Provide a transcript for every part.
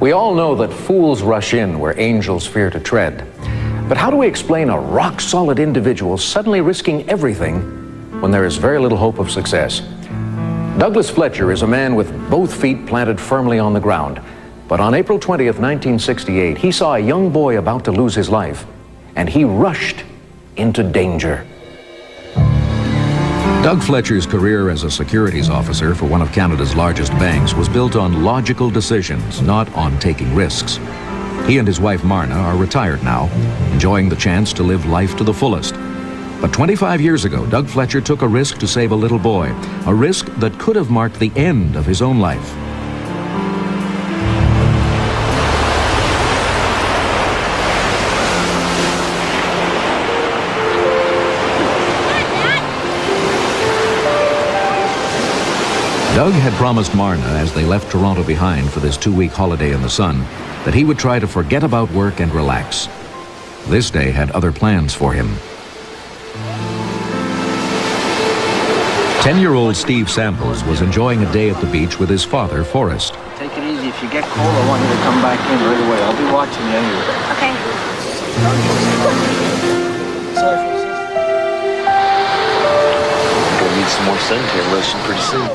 We all know that fools rush in where angels fear to tread. But how do we explain a rock-solid individual suddenly risking everything when there is very little hope of success? Douglas Fletcher is a man with both feet planted firmly on the ground. But on April 20th, 1968, he saw a young boy about to lose his life, and he rushed into danger. Doug Fletcher's career as a securities officer for one of Canada's largest banks was built on logical decisions, not on taking risks. He and his wife Marna are retired now, enjoying the chance to live life to the fullest. But 25 years ago, Doug Fletcher took a risk to save a little boy, a risk that could have marked the end of his own life. Doug had promised Marna, as they left Toronto behind for this 2-week holiday in the sun, that he would try to forget about work and relax. This day had other plans for him. 10-year-old Steve Samples was enjoying a day at the beach with his father, Forrest. Take it easy. If you get cold, I want you to come back in right away. I'll be watching you anyway. Okay. We'll need some more suntan lotion pretty soon.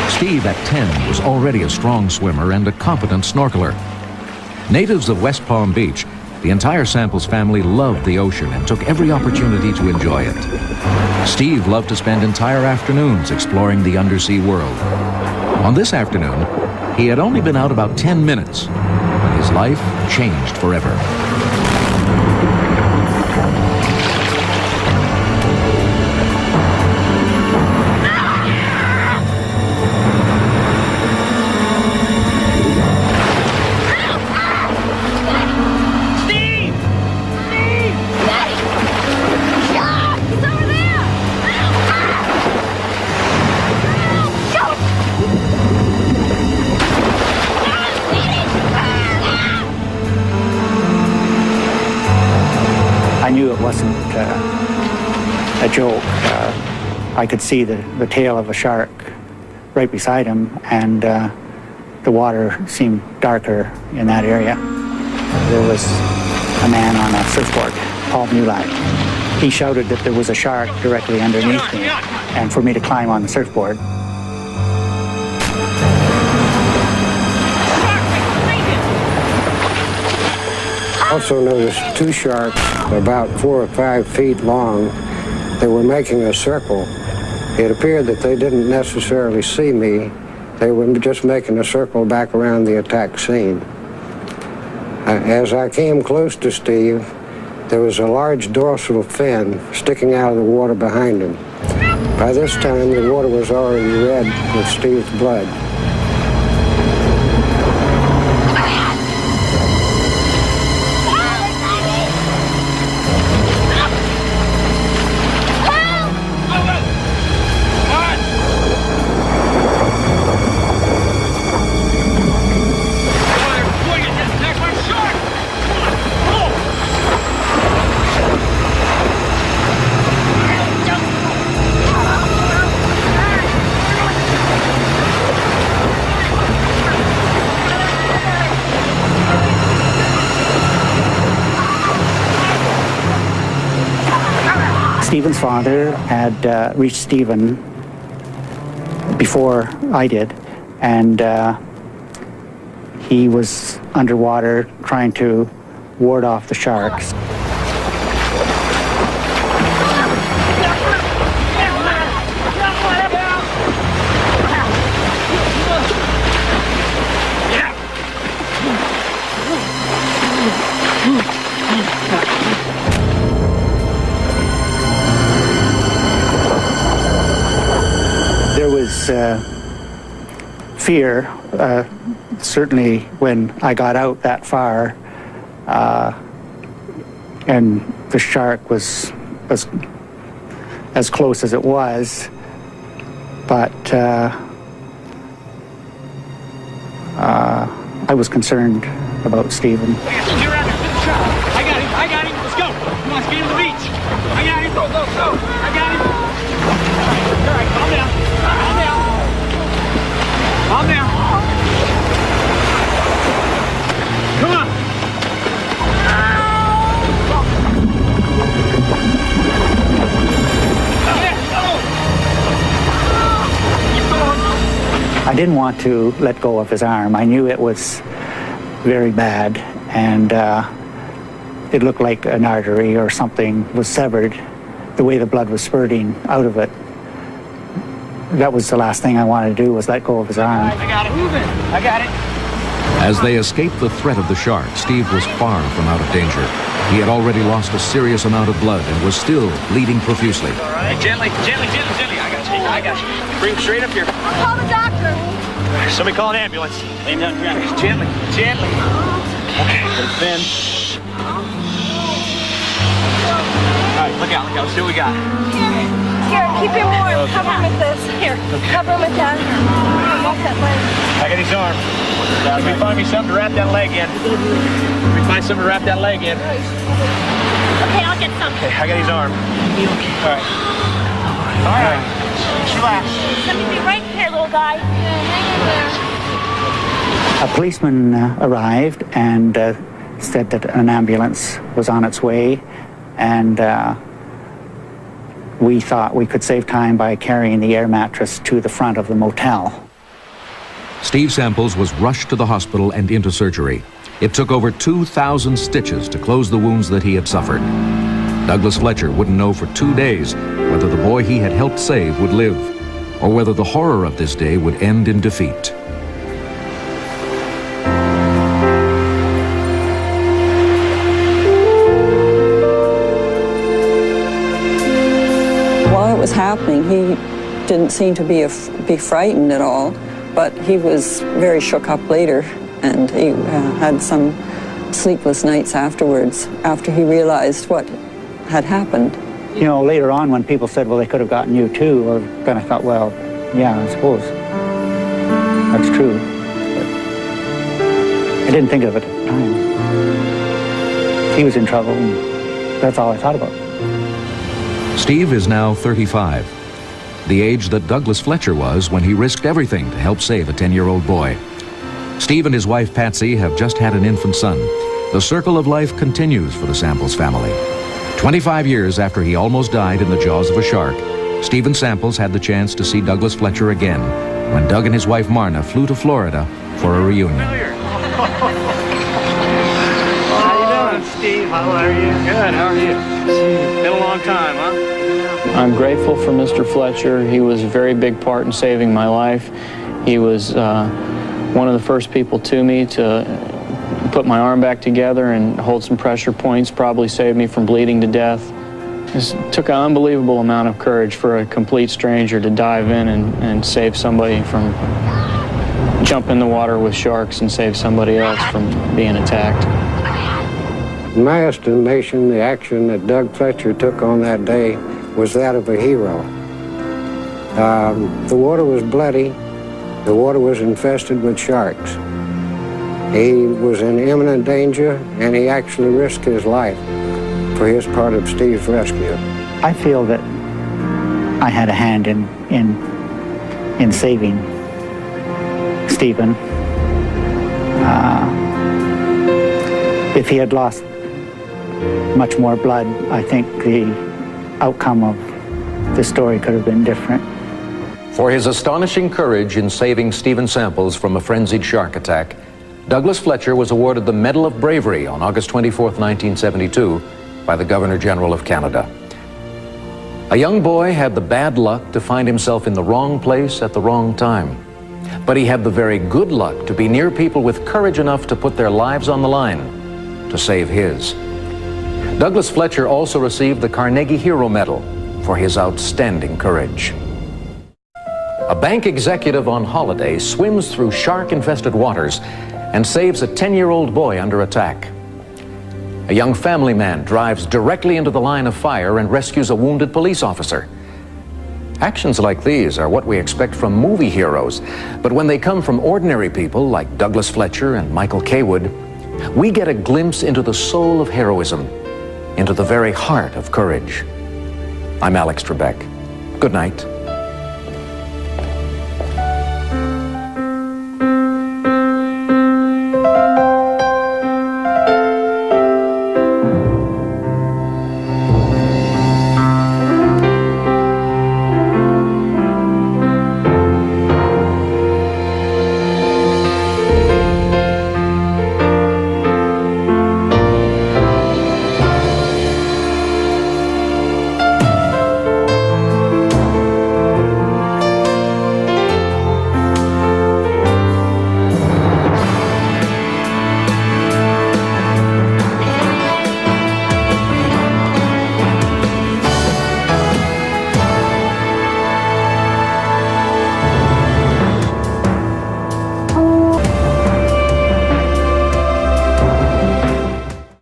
Steve, at 10, was already a strong swimmer and a competent snorkeler. Natives of West Palm Beach, the entire Samples family loved the ocean and took every opportunity to enjoy it. Steve loved to spend entire afternoons exploring the undersea world. On this afternoon, he had only been out about 10 minutes when his life changed forever. I knew it wasn't a joke. I could see the tail of a shark right beside him, and the water seemed darker in that area. There was a man on a surfboard, Paul Mulak. He shouted that there was a shark directly underneath me, and for me to climb on the surfboard. I also noticed 2 sharks about 4 or 5 feet long. They were making a circle. It appeared that they didn't necessarily see me. They were just making a circle back around the attack scene. As I came close to Steve, there was a large dorsal fin sticking out of the water behind him. By this time, the water was already red with Steve's blood. Stephen's father had reached Stephen before I did, and he was underwater trying to ward off the sharks. There was fear, certainly when I got out that far, and the shark was as close as it was, but I was concerned about Stephen. I got him, let's go. He wants to get to the beach. I got him, go. I got him. All right, calm down. I didn't want to let go of his arm. I knew it was very bad, and it looked like an artery or something was severed, the way the blood was spurting out of it. That was the last thing I wanted to do, was let go of his arm. I got it. Moving. I got it. As they escaped the threat of the shark, Steve was far from out of danger. He had already lost a serious amount of blood and was still bleeding profusely. All right. Gently. I got you. Bring him straight up here. I'll call the doctor. Somebody call an ambulance. Lay down, gently. Okay, put it thin. All right, look out. Let's see what we got. Here, keep him warm. Okay. Cover him with this. Here, cover him with that. Walk that leg. I got his arm. Let me find me something to wrap that leg in. Okay, I'll get some. Okay, I got his arm. All right. Just relax. Let me be right here, little guy. Hang in there. A policeman arrived and said that an ambulance was on its way, and we thought we could save time by carrying the air mattress to the front of the motel. Steve Samples was rushed to the hospital and into surgery. It took over 2,000 stitches to close the wounds that he had suffered. Douglas Fletcher wouldn't know for 2 days whether the boy he had helped save would live, or whether the horror of this day would end in defeat. While it was happening, he didn't seem to be frightened at all, but he was very shook up later, and he had some sleepless nights afterwards, after he realized what had happened. You know, later on when people said, well, they could have gotten you too, well, then I thought, well, yeah, I suppose that's true. But I didn't think of it at the time. He was in trouble, and that's all I thought about. Steve is now 35, the age that Douglas Fletcher was when he risked everything to help save a 10-year-old boy. Steve and his wife Patsy have just had an infant son. The circle of life continues for the Samples family. 25 years after he almost died in the jaws of a shark, Stephen Samples had the chance to see Douglas Fletcher again when Doug and his wife Marna flew to Florida for a reunion. How you doing, Steve? How are you? Good. How are you? Been a long time, huh? I'm grateful for Mr. Fletcher. He was a very big part in saving my life. He was one of the first people to me to put my arm back together and hold some pressure points, probably saved me from bleeding to death. It took an unbelievable amount of courage for a complete stranger to dive in and save somebody from jump in the water with sharks and save somebody else from being attacked. In my estimation, the action that Doug Fletcher took on that day was that of a hero. The water was bloody. The water was infested with sharks. He was in imminent danger, and he actually risked his life for his part of Steve's rescue. I feel that I had a hand in saving Stephen. If he had lost much more blood, I think the outcome of the story could have been different. For his astonishing courage in saving Stephen Samples from a frenzied shark attack, Douglas Fletcher was awarded the Medal of Bravery on August 24, 1972, by the Governor-General of Canada. A young boy had the bad luck to find himself in the wrong place at the wrong time. But he had the very good luck to be near people with courage enough to put their lives on the line to save his. Douglas Fletcher also received the Carnegie Hero Medal for his outstanding courage. A bank executive on holiday swims through shark-infested waters and saves a 10-year-old boy under attack. A young family man drives directly into the line of fire and rescues a wounded police officer. Actions like these are what we expect from movie heroes, but when they come from ordinary people like Douglas Fletcher and Michael Cawood, we get a glimpse into the soul of heroism, into the very heart of courage. I'm Alex Trebek. Good night.